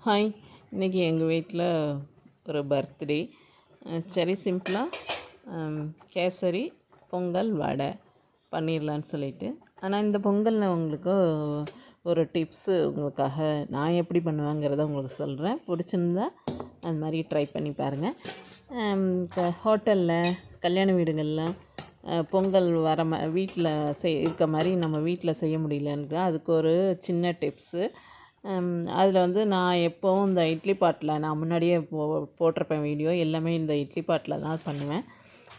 Hi, இன்றைக்கி எங்கள் வீட்டில் ஒரு பர்த்டே. சரி சிம்பிளாக கேசரி, பொங்கல், வடை பண்ணிடலான்னு சொல்லிட்டு. ஆனால் இந்த பொங்கலில் உங்களுக்கு ஒரு டிப்ஸு உங்களுக்காக நான் எப்படி பண்ணுவேங்கிறத உங்களுக்கு சொல்கிறேன். பிடிச்சிருந்தா அது மாதிரி ட்ரை பண்ணி பாருங்கள். இப்போ ஹோட்டலில், கல்யாண வீடுகளில் பொங்கல் வர வீட்டில் இருக்க மாதிரி நம்ம வீட்டில் செய்ய முடியலன்னு அதுக்கு ஒரு சின்ன டிப்ஸு. அதில் நான் எப்போவும் இந்த இட்லி பாட்டில் நான் முன்னாடியே போட்டிருப்பேன் வீடியோ எல்லாமே இந்த இட்லி பாட்டில் தான் பண்ணுவேன்.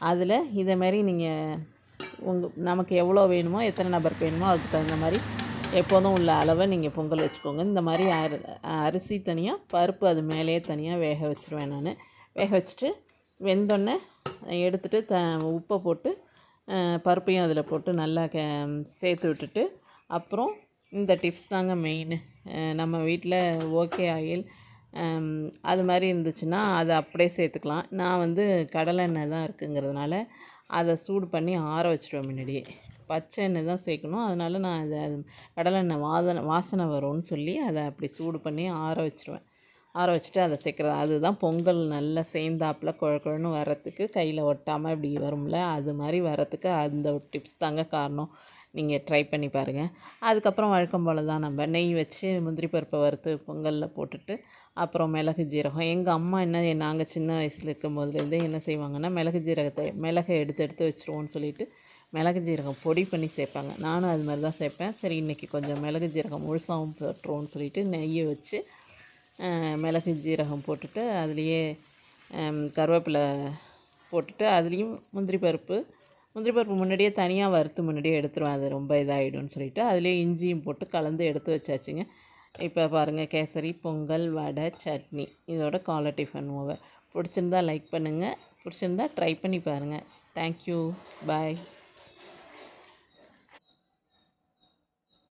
அதில் இதேமாரி நீங்கள் நமக்கு எவ்வளோ வேணுமோ, எத்தனை நபருக்கு வேணுமோ அதுக்கு தகுந்த மாதிரி எப்போதும் உள்ள அளவை நீங்கள் பொங்கல் வச்சுக்கோங்க. இந்த மாதிரி அரிசி தனியாக, பருப்பு அது மேலேயே தனியாக வேக வச்சுருவேன் நான். வேக வச்சுட்டு வெந்தோடனே எடுத்துகிட்டு உப்பை போட்டு பருப்பையும் அதில் போட்டு நல்லா சேர்த்து விட்டுட்டு, அப்புறம் இந்த டிப்ஸ் தாங்க மெயின். நம்ம வீட்டில் ஓகே ஆயில் அது மாதிரி இருந்துச்சுன்னா அதை அப்படியே சேர்த்துக்கலாம். நான் கடலை எண்ணெய் தான் இருக்குங்கிறதுனால அதை சூடு பண்ணி ஆற வச்சுருவேன் முன்னாடியே. பச்சை எண்ணெய் தான் சேர்க்கணும். அதனால் நான் அது கடலை எண்ணெய் வாசனை வரும்னு சொல்லி அதை அப்படி சூடு பண்ணி ஆற வச்சுருவேன். ஆற வச்சுட்டு அதை சேர்க்குறது அதுதான் பொங்கல் நல்லா சேர்ந்தாப்பில் குழன்னு வரத்துக்கு, கையில் ஒட்டாமல் இப்படி வரும்ல, அது மாதிரி வரத்துக்கு அந்த டிப்ஸ் தாங்க காரணம். நீங்கள் ட்ரை பண்ணி பாருங்கள். அதுக்கப்புறம் வழக்கம் போல் தான் நம்ம நெய் வச்சு முந்திரி பருப்பை வறுத்து பொங்கலில் போட்டுட்டு, அப்புறம் மிளகு ஜீரகம். எங்கள் அம்மா நாங்கள் சின்ன வயசில் இருக்கும் போதுலேருந்தே என்ன செய்வாங்கன்னா, மிளகை எடுத்து வச்சுருவோன்னு சொல்லிவிட்டு மிளகு ஜீரகம் பொடி பண்ணி சேர்ப்பாங்க. நானும் அது மாதிரி தான் சேர்ப்பேன். சரி இன்றைக்கி கொஞ்சம் மிளகு ஜீரகம் முழுசாகவும் போட்டுருவோன்னு சொல்லிவிட்டு நெய்யை வச்சு மிளகு ஜீரகம் போட்டுட்டு, அதுலேயே கருவேப்பிலை போட்டுட்டு, அதுலேயும் முந்திரி பருப்பு முன்னாடியே தனியாக வறுத்து முன்னாடியே எடுத்துருவேன். அது ரொம்ப இதாகிடும்னு சொல்லிவிட்டு அதுலேயே இஞ்சியும் போட்டு கலந்து எடுத்து வச்சாச்சுங்க. இப்போ பாருங்கள், கேசரி, பொங்கல், வடை, சட்னி இதோட காலை டிஃபன் ஓவர். பிடிச்சிருந்தா லைக் பண்ணுங்கள். பிடிச்சிருந்தா ட்ரை பண்ணி பாருங்கள். தேங்க்யூ. பாய்.